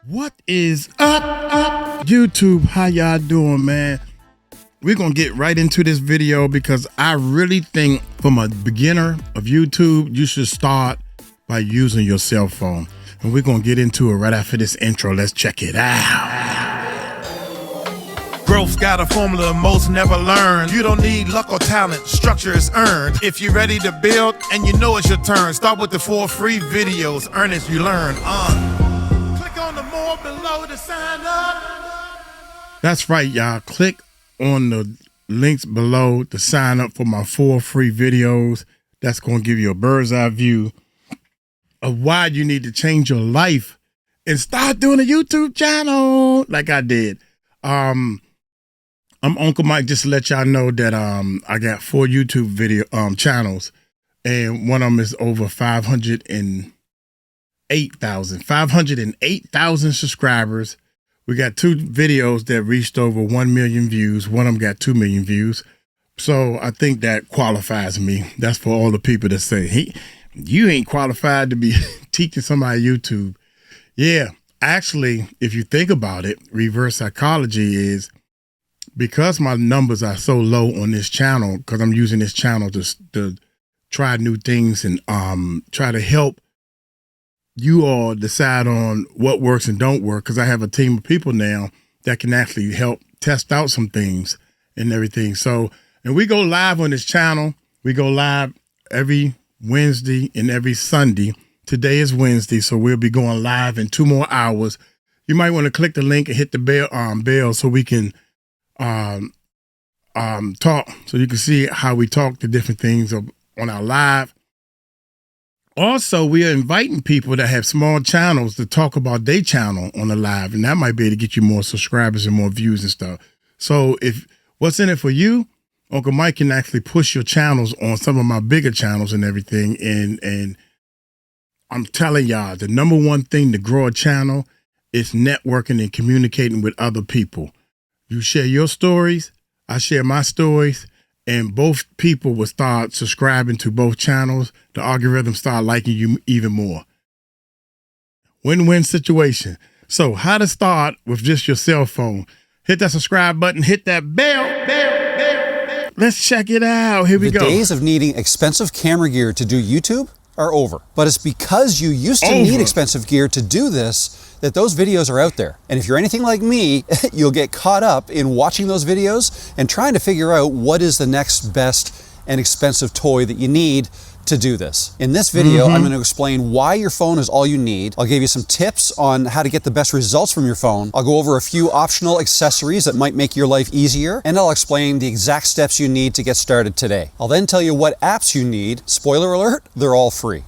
What is up, YouTube? How y'all doing, man? We're gonna get right into this video because I really think from a beginner of YouTube, you should start by using your cell phone. And we're gonna get into it right after this intro. Let's check it out. Growth's got a formula most never learn. You don't need luck or talent, structure is earned. If you're ready to build and you know it's your turn, start with the 4 free videos, earn as you learn. Click on the more below to sign up. That's right, y'all. Click on the links below to sign up for my 4 free videos. That's going to give you a bird's eye view of why you need to change your life and start doing a YouTube channel like I did. I'm Uncle Mike, just to let y'all know that I got 4 YouTube video channels, and one of them is over 508,000 subscribers. We got 2 videos that reached over 1 million views. One of them got 2 million views. So I think that qualifies me. That's for all the people that say, you ain't qualified to be teaching somebody YouTube. Yeah, actually, if you think about it, reverse psychology is because my numbers are so low on this channel, because I'm using this channel to try new things and try to help you all decide on what works and don't work, because I have a team of people now that can actually help test out some things and everything. So, and we go live on this channel. We go live every Wednesday and every Sunday. Today is Wednesday, so we'll be going live in 2 more hours. You might want to click the link and hit the bell so we can talk, so you can see how we talk to different things on our live. Also, we are inviting people that have small channels to talk about their channel on the live, and that might be able to get you more subscribers and more views and stuff. So if what's in it for you, Uncle Mike can actually push your channels on some of my bigger channels and everything. And I'm telling y'all, the number one thing to grow a channel is networking and communicating with other people. You share your stories, I share my stories, and both people will start subscribing to both channels. The algorithm start liking you even more. Win-win situation. So how to start with just your cell phone. Hit that subscribe button, hit that bell. Let's check it out. Here we go. The days of needing expensive camera gear to do YouTube are over. But it's because you used to need expensive gear to do this that those videos are out there. And if you're anything like me, you'll get caught up in watching those videos and trying to figure out what is the next best and expensive toy that you need to do this. In this video, I'm going to explain why your phone is all you need. I'll give you some tips on how to get the best results from your phone. I'll go over a few optional accessories that might make your life easier, and I'll explain the exact steps you need to get started today. I'll then tell you what apps you need. Spoiler alert, they're all free.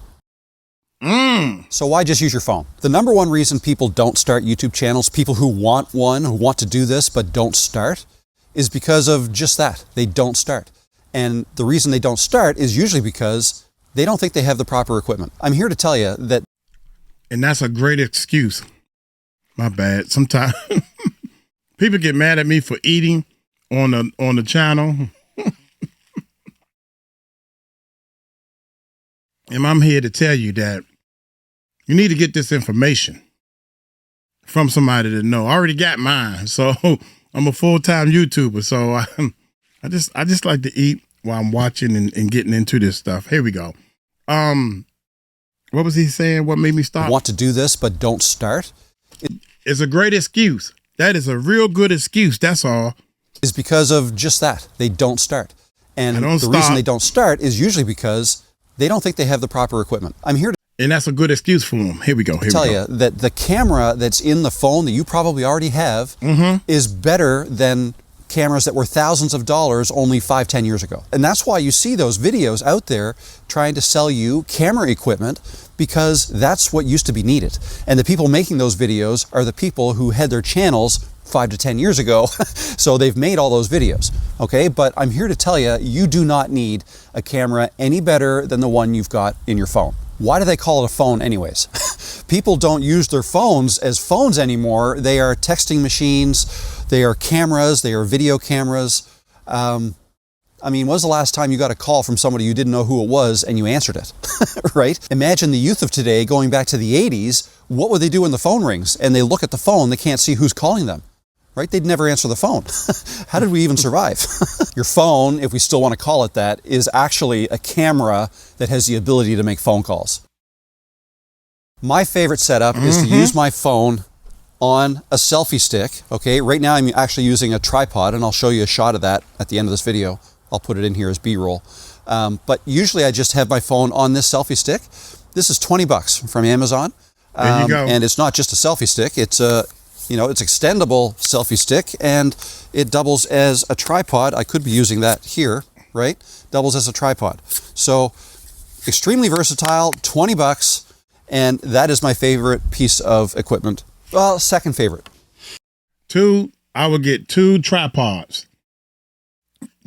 So why just use your phone? The number one reason people don't start YouTube channels, people who want one, who want to do this but don't start, is because of just that. They don't start. And the reason they don't start is usually because they don't think they have the proper equipment. I'm here to tell you that. And that's a great excuse. My bad. Sometimes people get mad at me for eating on the channel. And I'm here to tell you that you need to get this information from somebody that know. I already got mine, so I'm a full-time YouTuber. So I just like to eat while I'm watching and getting into this stuff. Here we go. What was he saying? What made me stop? Want to do this but don't start? It's a great excuse. That is a real good excuse. That's all. Is because of just that. They don't start. And the reason they don't start is usually because they don't think they have the proper equipment. I'm here to and that's a good excuse for them. Here we go. tell you that the camera that's in the phone that you probably already have is better than cameras that were thousands of dollars only 5-10 years ago. And that's why you see those videos out there trying to sell you camera equipment, because that's what used to be needed. And the people making those videos are the people who had their channels 5 to 10 years ago. So they've made all those videos. Okay, but I'm here to tell you, you do not need a camera any better than the one you've got in your phone. Why do they call it a phone anyways? People don't use their phones as phones anymore. They are texting machines, they are cameras, they are video cameras. I mean, when was the last time you got a call from somebody you didn't know who it was and you answered it, right? Imagine the youth of today going back to the 80s. What would they do when the phone rings and they look at the phone, they can't see who's calling them, right? They'd never answer the phone. How did we even survive? Your phone, if we still want to call it that, is actually a camera that has the ability to make phone calls. My favorite setup is to use my phone on a selfie stick, okay? Right now I'm actually using a tripod, and I'll show you a shot of that at the end of this video. I'll put it in here as B-roll. But usually I just have my phone on this selfie stick. This is $20 from Amazon. There you go. And it's not just a selfie stick, it's a, it's extendable selfie stick, and it doubles as a tripod. I could be using that here, right? Doubles as a tripod. So extremely versatile, $20, and that is my favorite piece of equipment. Well, second favorite. I would get 2 tripods.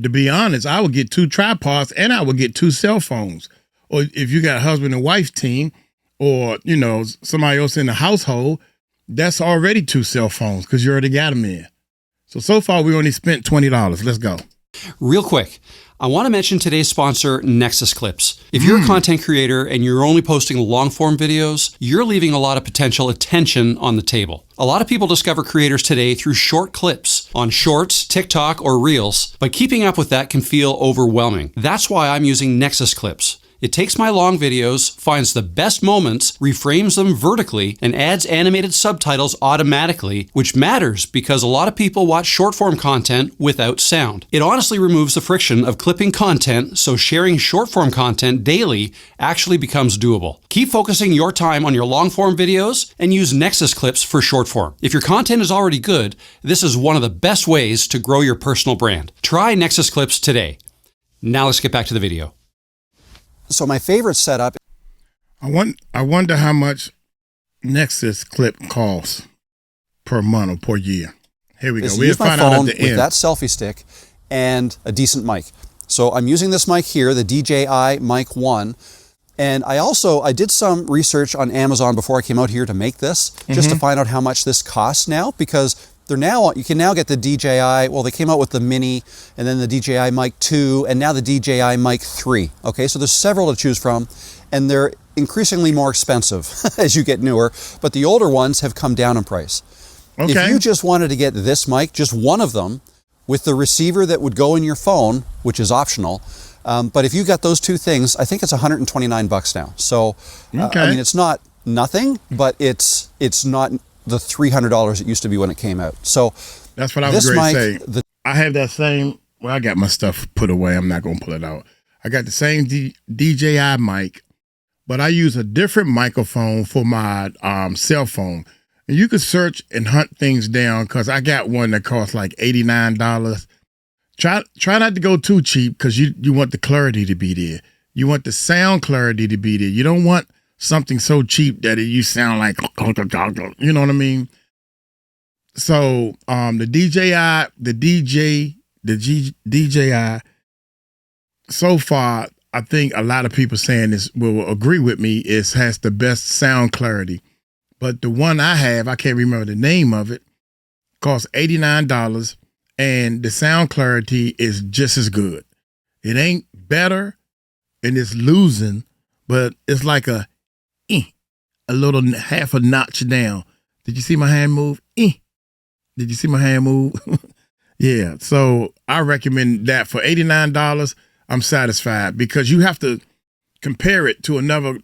To be honest, I would get 2 tripods, and I would get 2 cell phones. Or if you got a husband and wife team, or, somebody else in the household, that's already 2 cell phones because you already got them in. So far, we only spent $20. Let's go. Real quick, I want to mention today's sponsor, Nexus Clips. If you're a content creator and you're only posting long-form videos, you're leaving a lot of potential attention on the table. A lot of people discover creators today through short clips on Shorts, TikTok, or Reels, but keeping up with that can feel overwhelming. That's why I'm using Nexus Clips. It takes my long videos, finds the best moments, reframes them vertically, and adds animated subtitles automatically, which matters because a lot of people watch short-form content without sound. It honestly removes the friction of clipping content, so sharing short-form content daily actually becomes doable. Keep focusing your time on your long-form videos and use Nexus Clips for short-form. If your content is already good, this is one of the best ways to grow your personal brand. Try Nexus Clips today. Now let's get back to the video. So my favorite setup. I wonder how much Nexus Clip costs per month or per year. Here we go. We'll Use my find out phone at the with end. that selfie stick and a decent mic. So I'm using this mic here, the DJI Mic 1. And I did some research on Amazon before I came out here to make this, just to find out how much this costs now, because you can now get the DJI, well, they came out with the Mini, and then the DJI Mic 2, and now the DJI Mic 3. Okay, so there's several to choose from, and they're increasingly more expensive as you get newer, but the older ones have come down in price. Okay. If you just wanted to get this mic, just one of them, with the receiver that would go in your phone, which is optional, but if you got those 2 things, I think it's $129 now. So, I mean, it's not nothing, but it's not the $300 it used to be when it came out. So that's what I was going to say. I have that same, well, I got my stuff put away. I'm not going to pull it out. I got the same DJI mic, but I use a different microphone for my cell phone. And you can search and hunt things down because I got one that costs like $89. Try not to go too cheap because you want the clarity to be there. You want the sound clarity to be there. You don't want something so cheap that you sound like, you know what I mean? So the DJI, so far, I think a lot of people saying this will agree with me, has the best sound clarity. But the one I have, I can't remember the name of it, costs $89, and the sound clarity is just as good. It ain't better, and it's losing, but it's like a little half a notch down. Did you see my hand move? Did you see my hand move? Yeah. So I recommend that for $89. I'm satisfied because you have to compare it to another.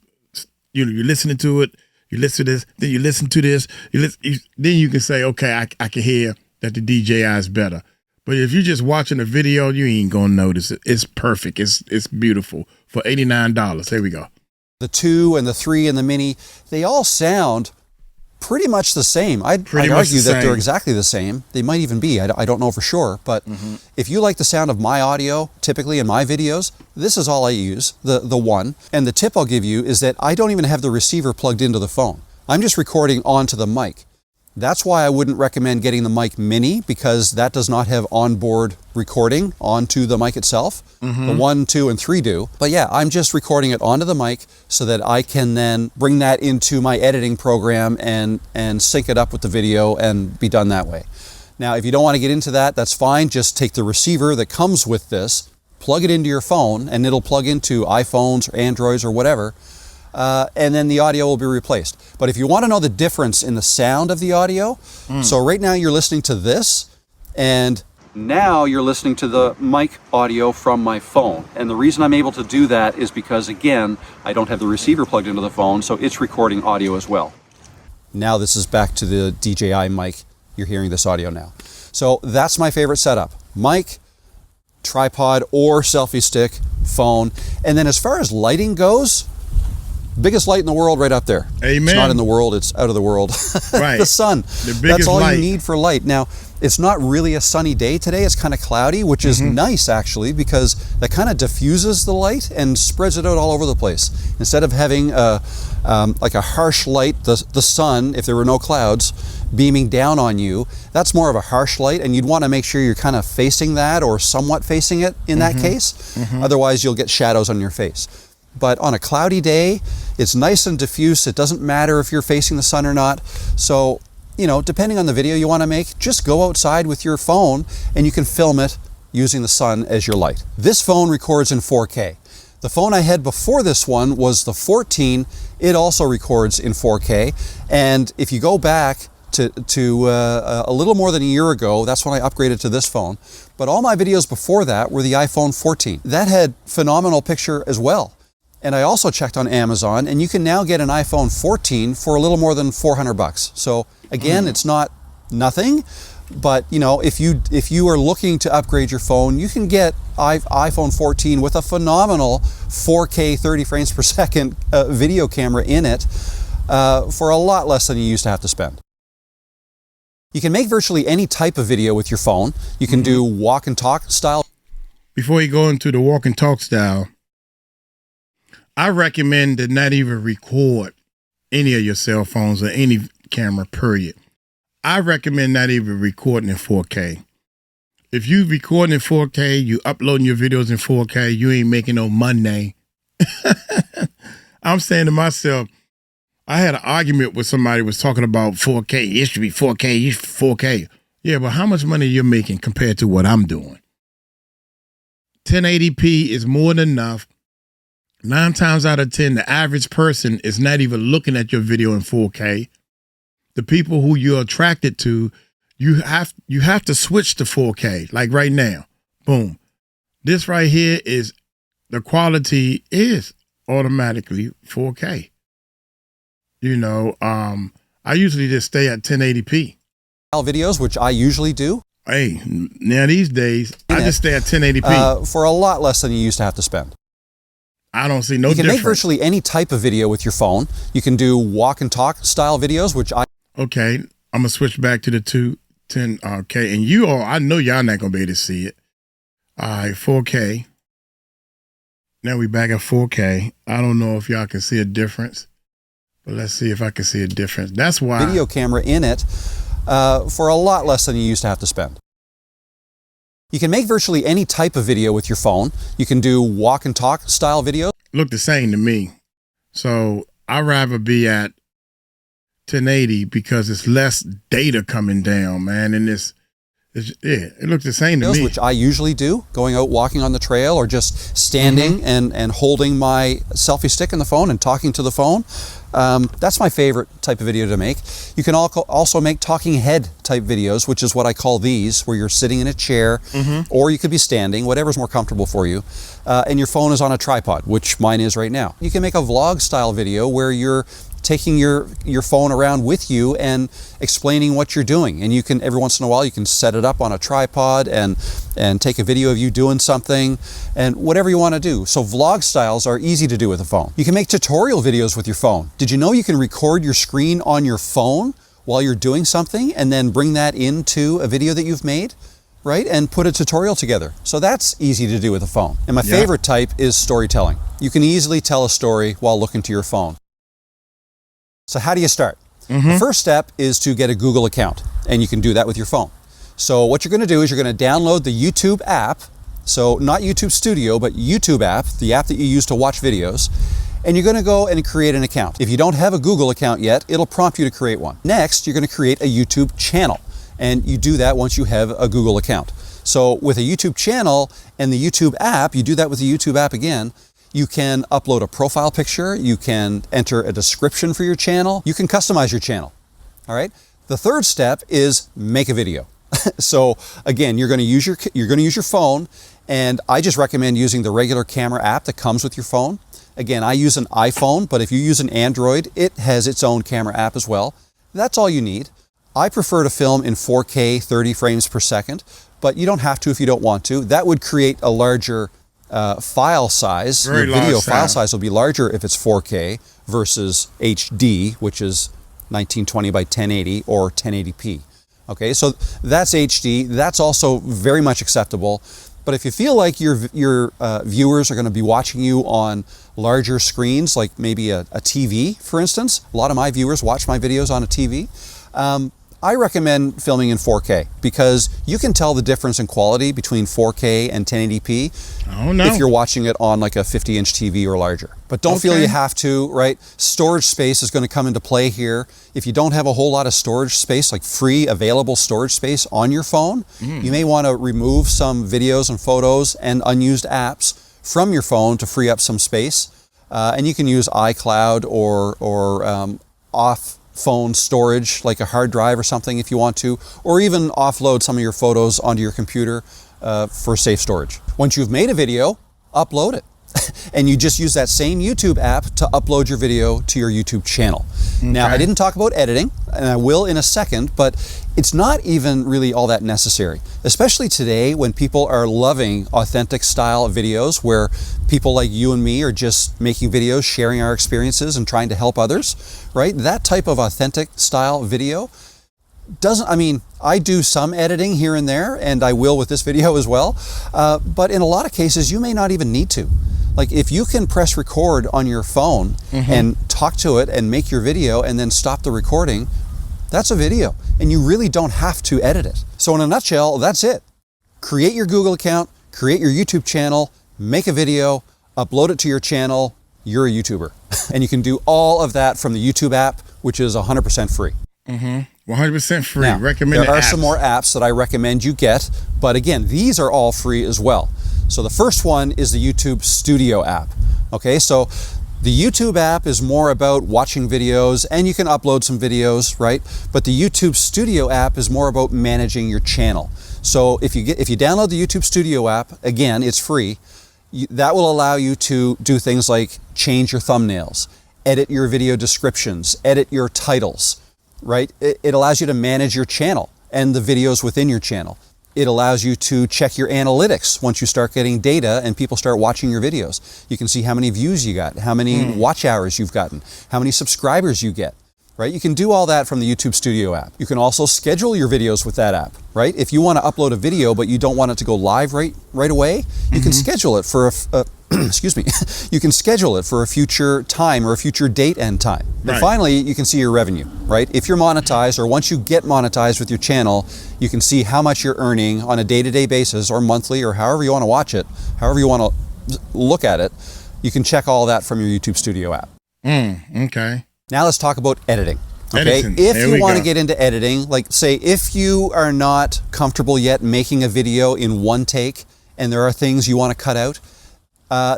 You're listening to it. You listen to this, then you listen to this. Then you can say, okay, I can hear that the DJI is better. But if you're just watching a video, you ain't gonna notice it. It's perfect. It's beautiful for $89. Here we go. The 2 and the 3 and the Mini, they all sound pretty much the same. I'd argue that they're exactly the same. They might even be. I don't know for sure. But if you like the sound of my audio, typically in my videos, this is all I use, the one. And the tip I'll give you is that I don't even have the receiver plugged into the phone. I'm just recording onto the mic. That's why I wouldn't recommend getting the Mic Mini, because that does not have onboard recording onto the mic itself. The 1, 2, and 3 do. But yeah, I'm just recording it onto the mic so that I can then bring that into my editing program and sync it up with the video and be done that way. Now, if you don't want to get into that, that's fine. Just take the receiver that comes with this, plug it into your phone, and it'll plug into iPhones or Androids or whatever, and then the audio will be replaced. But if you want to know the difference in the sound of the audio, so right now you're listening to this, and now you're listening to the mic audio from my phone. And the reason I'm able to do that is because, again, I don't have the receiver plugged into the phone, so it's recording audio as well. Now this is back to the DJI mic. You're hearing this audio now. So that's my favorite setup. Mic, tripod or selfie stick, phone. And then as far as lighting goes, biggest light in the world right up there. Amen. It's not in the world, it's out of the world. Right. The sun. The biggest That's all light. you need for light. Now, it's not really a sunny day today. It's kind of cloudy, which is nice actually, because that kind of diffuses the light and spreads it out all over the place. Instead of having like a harsh light, the sun, if there were no clouds, beaming down on you, that's more of a harsh light, and you'd want to make sure you're kind of facing that or somewhat facing it in that case. Otherwise, you'll get shadows on your face. But on a cloudy day, it's nice and diffuse. It doesn't matter if you're facing the sun or not. So, you know, depending on the video you want to make, just go outside with your phone and you can film it using the sun as your light. This phone records in 4K. The phone I had before this one was the 14. It also records in 4K. And if you go back to a little more than a year ago, that's when I upgraded to this phone. But all my videos before that were the iPhone 14. That had phenomenal picture as well. And I also checked on Amazon, and you can now get an iPhone 14 for a little more than $400. So again, it's not nothing, but you know, if you are looking to upgrade your phone, you can get iPhone 14 with a phenomenal 4K 30 frames per second video camera in it for a lot less than you used to have to spend. You can make virtually any type of video with your phone. You can do walk and talk style. Before you go into the walk and talk style, I recommend to not even record any of your cell phones or any camera, period. I recommend not even recording in 4K. If you recording in 4K, you uploading your videos in 4K, you ain't making no money. I'm saying to myself, I had an argument with somebody who was talking about 4K. It should be 4K, it should be 4K. Yeah, but how much money you're making compared to what I'm doing? 1080p is more than enough. 9 times out of 10, the average person is not even looking at your video in 4K. The people who you're attracted to, you have to switch to 4K. Like right now, boom. This right here is, the quality is automatically 4K. You know, I usually just stay at 1080p. Videos, which I usually do. Hey, now these days, I just stay at 1080p. For a lot less than you used to have to spend. I don't see no difference. You can difference. make virtually any type of video with your phone. You can do walk and talk style videos, which I... Okay, I'm going to switch back to the 210K. And you all, I know y'all not going to be able to see it. All right, 4K. Now we back at 4K. I don't know if y'all can see a difference, but let's see if I can see a difference. That's why... Video camera in it for a lot less than you used to have to spend. You can make virtually any type of video with your phone. You can do walk and talk style videos. Look the same to me. So I'd rather be at 1080 because it's less data coming down, man. And it looks the same to me. Which I usually do, going out walking on the trail or just standing and holding my selfie stick in the phone and talking to the phone. That's my favorite type of video to make. You can also make talking head type videos, which is what I call these, where you're sitting in a chair or you could be standing, whatever's more comfortable for you. And your phone is on a tripod, which mine is right now. You can make a vlog style video where you're taking your phone around with you and explaining what you're doing. And you can, every once in a while, you can set it up on a tripod and take a video of you doing something and whatever you want to do. So vlog styles are easy to do with a phone. You can make tutorial videos with your phone. Did you know you can record your screen on your phone while you're doing something and then bring that into a video that you've made? Right? And put a tutorial together. So that's easy to do with a phone. And my favorite type is storytelling. You can easily tell a story while looking to your phone. So how do you start? The first step is to get a Google account, and you can do that with your phone. So what you're going to do is you're going to download the YouTube app, so not YouTube Studio, but YouTube app, the app that you use to watch videos, and you're going to go and create an account. If you don't have a Google account yet, it'll prompt you to create one. Next, you're going to create a YouTube channel, and you do that once you have a Google account. So with a YouTube channel and the YouTube app, you do that with the YouTube app again, you can upload a profile picture, you can enter a description for your channel, you can customize your channel, all right? The third step is make a video. So again, you're gonna use your phone, and I just recommend using the regular camera app that comes with your phone. Again, I use an iPhone, but if you use an Android, it has its own camera app as well. That's all you need. I prefer to film in 4K 30 frames per second, but you don't have to if you don't want to. That would create a larger file size. Very Your video large file sound. size will be larger if it's 4K versus HD, which is 1920 by 1080 or 1080p. Okay, so that's HD. That's also very much acceptable. But if you feel like your viewers are going to be watching you on larger screens, like maybe a TV, for instance, a lot of my viewers watch my videos on a TV. I recommend filming in 4K because you can tell the difference in quality between 4K and 1080p if you're watching it on like a 50-inch TV or larger. But don't feel you have to, right? Storage space is going to come into play here. If you don't have a whole lot of storage space, like free available storage space on your phone, you may want to remove some videos and photos and unused apps from your phone to free up some space. And you can use iCloud or off phone storage, like a hard drive or something if you want to, or even offload some of your photos onto your computer for safe storage. Once you've made a video, upload it. And you just use that same YouTube app to upload your video to your YouTube channel. Okay. Now, I didn't talk about editing, and I will in a second, but it's not even really all that necessary, especially today when people are loving authentic style videos where people like you and me are just making videos, sharing our experiences and trying to help others, right? That type of authentic style video I do some editing here and there, and I will with this video as well, but in a lot of cases, you may not even need to. Like if you can press record on your phone and talk to it and make your video and then stop the recording, that's a video, and you really don't have to edit it. So in a nutshell, that's it. Create your Google account, create your YouTube channel, make a video, upload it to your channel, you're a YouTuber. And you can do all of that from the YouTube app, which is 100% free. 100% free. Now, Recommended there are apps. some more apps that I recommend you get, but again, these are all free as well. So the first one is the YouTube Studio app. Okay, so the YouTube app is more about watching videos, and you can upload some videos, right? But the YouTube Studio app is more about managing your channel. So if you download the YouTube Studio app, again, it's free. That will allow you to do things like change your thumbnails, edit your video descriptions, edit your titles, right? It allows you to manage your channel and the videos within your channel. It allows you to check your analytics once you start getting data and people start watching your videos. You can see how many views you got, how many watch hours you've gotten, how many subscribers you get, right? You can do all that from the YouTube Studio app. You can also schedule your videos with that app, right? If you want to upload a video but you don't want it to go live right away, you can schedule it for excuse me, you can schedule it for a future time or a future date and time. Right. And finally, you can see your revenue, right? If you're monetized, or once you get monetized with your channel, you can see how much you're earning on a day-to-day basis or monthly or however you want to watch it, however you want to look at it. You can check all that from your YouTube Studio app. Okay. Now let's talk about editing. Okay, Editing. if There you we want to go. get into editing, like say if you are not comfortable yet making a video in one take and there are things you want to cut out,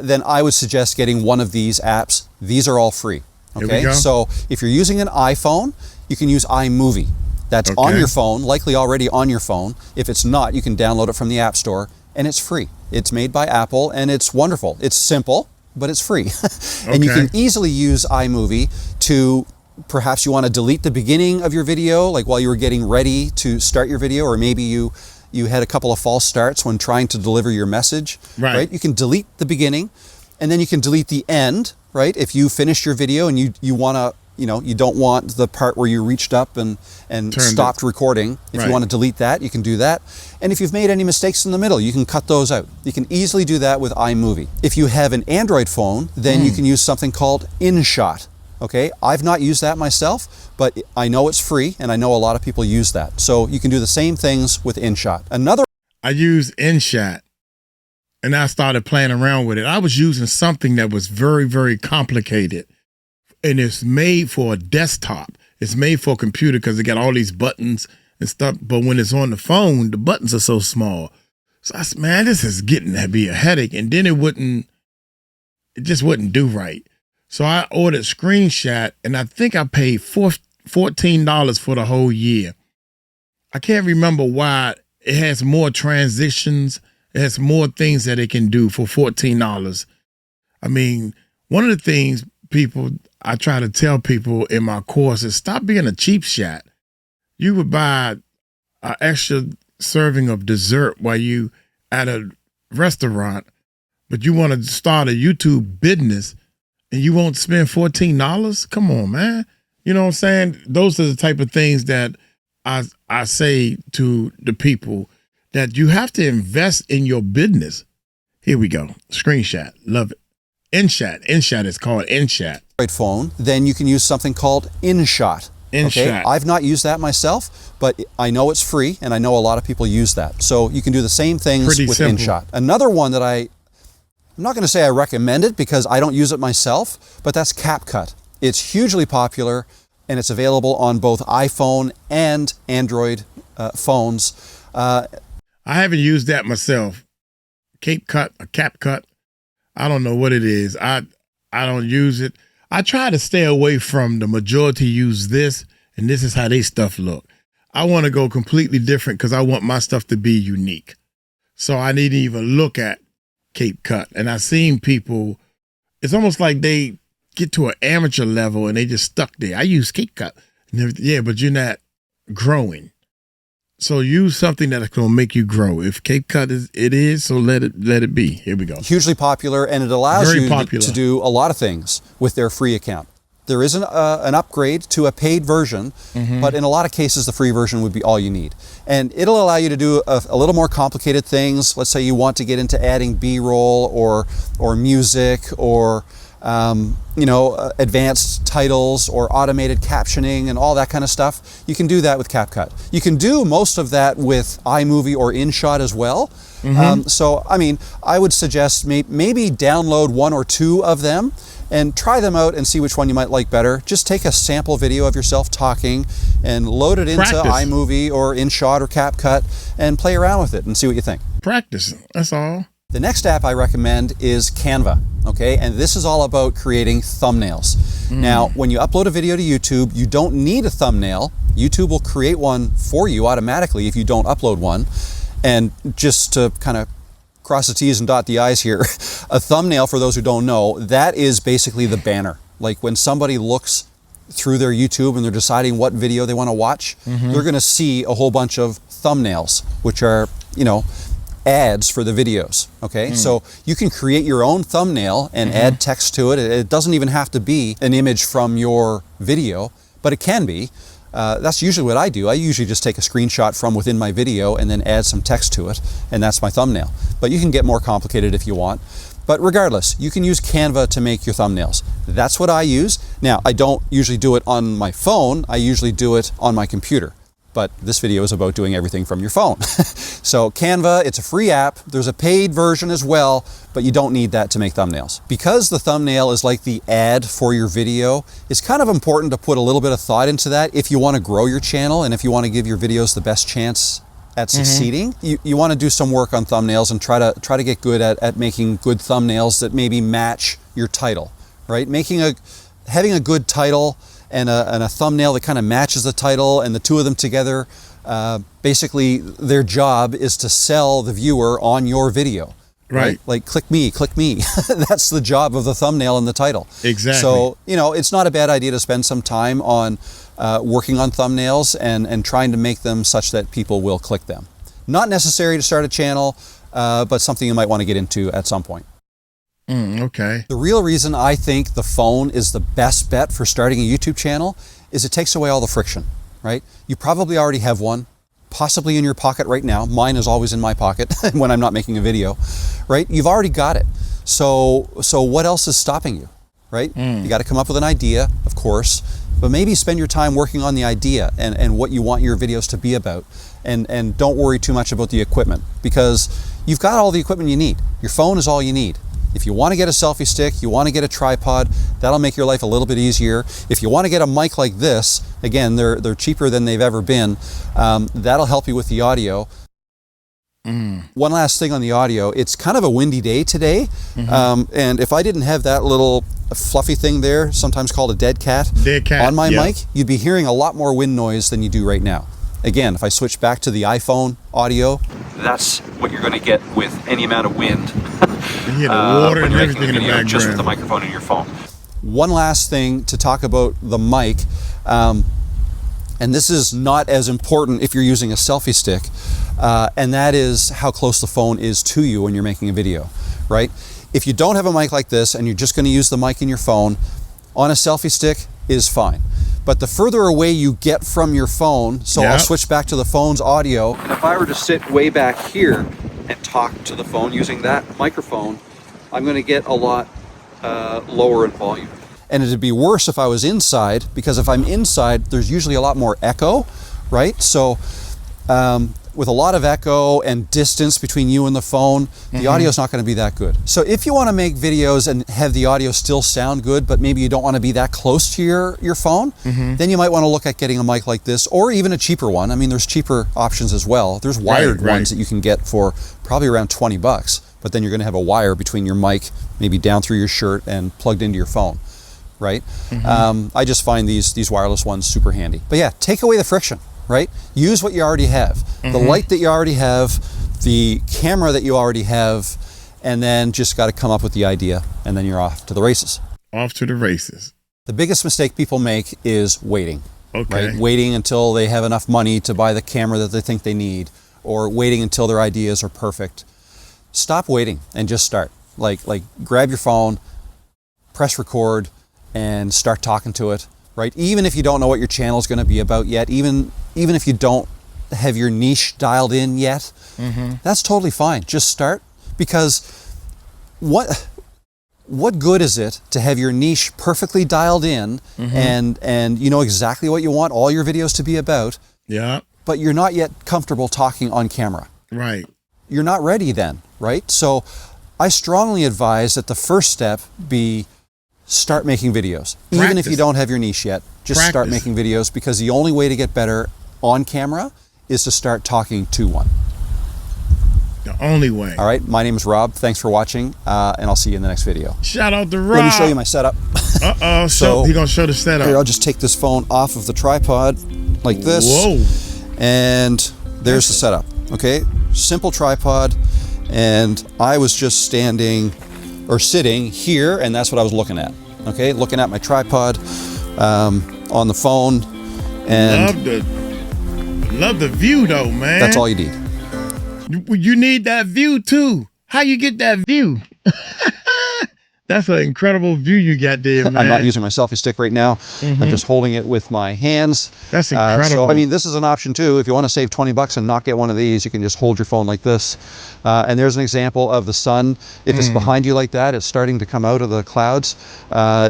then I would suggest getting one of these apps. These are all free. Here we Okay, go. so if you're using an iPhone, you can use iMovie. That's on Okay. your phone, likely already on your phone. If it's not, you can download it from the App Store, and it's free. It's made by Apple, and it's wonderful. It's simple, but it's free. And you Okay. can easily use iMovie to, perhaps you want to delete the beginning of your video, like while you were getting ready to start your video, or maybe you had a couple of false starts when trying to deliver your message, Right. You can delete the beginning, and then you can delete the end, right? If you finished your video and you want to, you don't want the part where you reached up and stopped recording. If Right. you want to delete that, you can do that. And if you've made any mistakes in the middle, you can cut those out. You can easily do that with iMovie. If you have an Android phone, then you can use something called InShot. Okay, I've not used that myself, but I know it's free, and I know a lot of people use that. So you can do the same things with InShot. I used InShot, and I started playing around with it. I was using something that was very, very complicated, and it's made for a desktop. It's made for a computer because it got all these buttons and stuff. But when it's on the phone, the buttons are so small. So I said, man, this is getting to be a headache. And then it just wouldn't do right. So I ordered Screenshot, and I think I paid $14 for the whole year. I can't remember why. It has more transitions. It has more things that it can do for $14. I mean, one of the things I try to tell people in my course is stop being a cheap shot. You would buy an extra serving of dessert while you at a restaurant, but you want to start a YouTube business and you won't spend $14? Come on, man. You know what I'm saying? Those are the type of things that I say to the people, that you have to invest in your business. Here we go. Screenshot. Love it. InShot. InShot is called InShot. Phone, then you can use something called InShot. InShot. Okay? I've not used that myself, but I know it's free, and I know a lot of people use that. So you can do the same things Pretty with simple. InShot. Another one that I'm not going to say I recommend it because I don't use it myself, but that's CapCut. It's hugely popular, and it's available on both iPhone and Android phones. I haven't used that myself. CapCut or CapCut. I don't know what it is. I don't use it. I try to stay away from the majority use this, and this is how they stuff look. I want to go completely different because I want my stuff to be unique. So I need to even look at CapCut. And I've seen people, it's almost like they get to an amateur level and they just stuck there. I use CapCut. Yeah, but you're not growing. So use something that's going to make you grow. If CapCut is, so let it be. Here we go. Hugely popular, and it allows Very you popular. to do a lot of things with their free account. There is an upgrade to a paid version, but in a lot of cases, the free version would be all you need. And it'll allow you to do a little more complicated things. Let's say you want to get into adding B-roll or music or advanced titles or automated captioning and all that kind of stuff. You can do that with CapCut. You can do most of that with iMovie or InShot as well. So, I mean, I would suggest maybe download one or two of them and try them out and see which one you might like better. Just take a sample video of yourself talking and load it into iMovie or InShot or CapCut and play around with it and see what you think. Practice. That's all. The next app I recommend is Canva, okay? And this is all about creating thumbnails. Now, when you upload a video to YouTube, you don't need a thumbnail. YouTube will create one for you automatically if you don't upload one. And just to kind of cross the T's and dot the I's here, a thumbnail, for those who don't know, that is basically the banner. Like when somebody looks through their YouTube and they're deciding what video they want to watch, they're going to see a whole bunch of thumbnails, which are, ads for the videos, okay? So you can create your own thumbnail and add text to it. It doesn't even have to be an image from your video, but it can be. That's usually what I do. I usually just take a screenshot from within my video and then add some text to it, and that's my thumbnail. But you can get more complicated if you want. But regardless, you can use Canva to make your thumbnails. That's what I use. Now, I don't usually do it on my phone. I usually do it on my computer. But this video is about doing everything from your phone. So Canva, it's a free app. There's a paid version as well, but you don't need that to make thumbnails. Because the thumbnail is like the ad for your video, it's kind of important to put a little bit of thought into that if you want to grow your channel and if you want to give your videos the best chance at succeeding. You want to do some work on thumbnails and try to get good at making good thumbnails that maybe match your title, right? Having a good title and a thumbnail that kind of matches the title, and the two of them together, basically their job is to sell the viewer on your video. Right? Like click me. That's the job of the thumbnail and the title. Exactly. So, it's not a bad idea to spend some time on working on thumbnails and trying to make them such that people will click them. Not necessary to start a channel, but something you might want to get into at some point. Okay. The real reason I think the phone is the best bet for starting a YouTube channel is it takes away all the friction, right? You probably already have one, possibly in your pocket right now. Mine is always in my pocket when I'm not making a video, right? You've already got it. So what else is stopping you, right? You got to come up with an idea, of course, but maybe spend your time working on the idea and what you want your videos to be about. And don't worry too much about the equipment, because you've got all the equipment you need. Your phone is all you need. If you want to get a selfie stick, you want to get a tripod, that'll make your life a little bit easier. If you want to get a mic like this, again, they're cheaper than they've ever been. That'll help you with the audio. One last thing on the audio. It's kind of a windy day today. And if I didn't have that little fluffy thing there, sometimes called a dead cat, on my mic, you'd be hearing a lot more wind noise than you do right now. Again, if I switch back to the iPhone audio, that's what you're going to get with any amount of wind. You hear the water and everything in the background. Just with the microphone in your phone. One last thing to talk about the mic, and this is not as important if you're using a selfie stick, and that is how close the phone is to you when you're making a video, right? If you don't have a mic like this and you're just going to use the mic in your phone, on a selfie stick is fine. But the further away you get from your phone, so I'll switch back to the phone's audio. And if I were to sit way back here and talk to the phone using that microphone, I'm going to get a lot lower in volume. And it'd be worse if I was inside, because if I'm inside, there's usually a lot more echo, right? So with a lot of echo and distance between you and the phone, the audio is not going to be that good. So if you want to make videos and have the audio still sound good, but maybe you don't want to be that close to your phone, then you might want to look at getting a mic like this, or even a cheaper one. I mean, there's cheaper options as well. There's wired ones that you can get for probably around 20 bucks, but then you're going to have a wire between your mic, maybe down through your shirt and plugged into your phone, right? I just find these wireless ones super handy. But yeah, take away the friction. Right? Use what you already have. The light that you already have, the camera that you already have, and then just got to come up with the idea, and then you're off to the races. Off to the races. The biggest mistake people make is waiting. Okay. Right? Waiting until they have enough money to buy the camera that they think they need, or waiting until their ideas are perfect. Stop waiting and just start. Like grab your phone, press record, and start talking to it. Right? Even if you don't know what your channel is going to be about yet, even if you don't have your niche dialed in yet, that's totally fine. Just start, because what good is it to have your niche perfectly dialed in and you know exactly what you want all your videos to be about, but you're not yet comfortable talking on camera. Right. You're not ready then, right? So I strongly advise that the first step be start making videos. Even if you don't have your niche yet, just start making videos, because the only way to get better on camera is to start talking to one. The only way. All right, my name is Rob. Thanks for watching, and I'll see you in the next video. Shout out to Rob. Let me show you my setup. So he's going to show the setup. Here, I'll just take this phone off of the tripod like this. Whoa. And there's the setup, okay? Simple tripod, and I was just sitting here, and that's what I was looking at. Okay, looking at my tripod on the phone, and love the view though, man. That's all you need. You need that view too. How you get that view? That's an incredible view you got there, man. I'm not using my selfie stick right now. I'm just holding it with my hands. That's incredible. So, I mean, this is an option too. If you want to save 20 bucks and not get one of these, you can just hold your phone like this. And there's an example of the sun. If it's behind you like that, it's starting to come out of the clouds.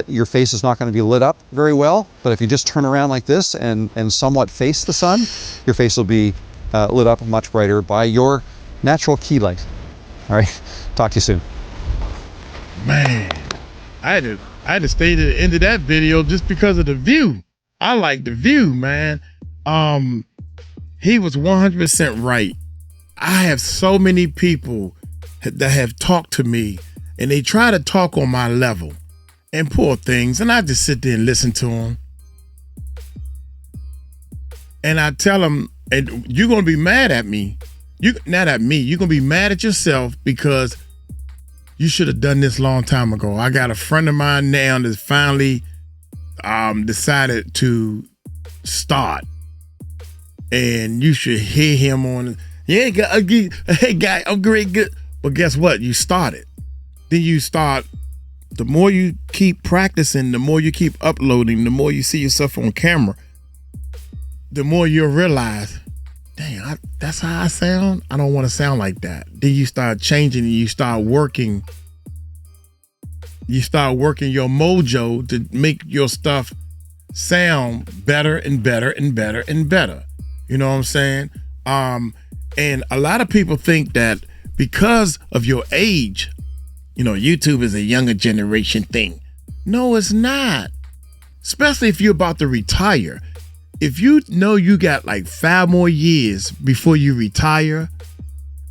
Your face is not going to be lit up very well. But if you just turn around like this and somewhat face the sun, your face will be lit up much brighter by your natural key light. All right, talk to you soon. Man, I had to stay to the end of that video just because of the view. I like the view, man. He was 100% right. I have so many people that have talked to me, and they try to talk on my level, and poor things, and I just sit there and listen to them. And I tell them, and you're gonna be mad at me. Not at me. You're gonna be mad at yourself, because you should have done this long time ago. I got a friend of mine now that finally decided to start, and you should hear him on. Hey guy, I'm great, good. But guess what? You started. Then you start. The more you keep practicing, the more you keep uploading, the more you see yourself on camera, the more you'll realize, dang, that's how I sound. I don't want to sound like that. Then you start changing, and you start working. You start working your mojo to make your stuff sound better and better and better and better. You know what I'm saying? And a lot of people think that because of your age, you know, YouTube is a younger generation thing. No, it's not. Especially if you're about to retire. If you know you got like 5 more years before you retire,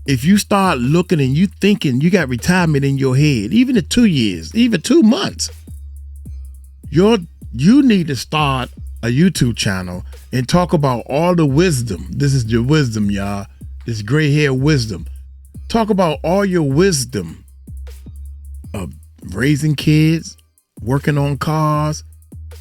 if you start looking and you thinking you got retirement in your head, even in 2 years, even 2 months, you need to start a YouTube channel and talk about all the wisdom. This is your wisdom, y'all. This gray hair wisdom. Talk about all your wisdom of raising kids, working on cars,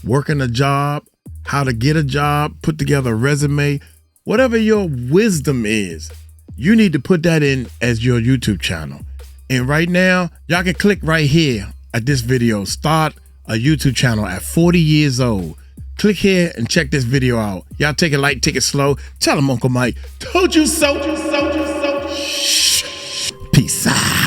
working a job, how to get a job, put together a resume, whatever your wisdom is. You need to put that in as your YouTube channel. And right now, y'all can click right here at this video. Start a YouTube channel at 40 years old. Click here and check this video out. Y'all take it light, take it slow. Tell them Uncle Mike told you so. Peace out.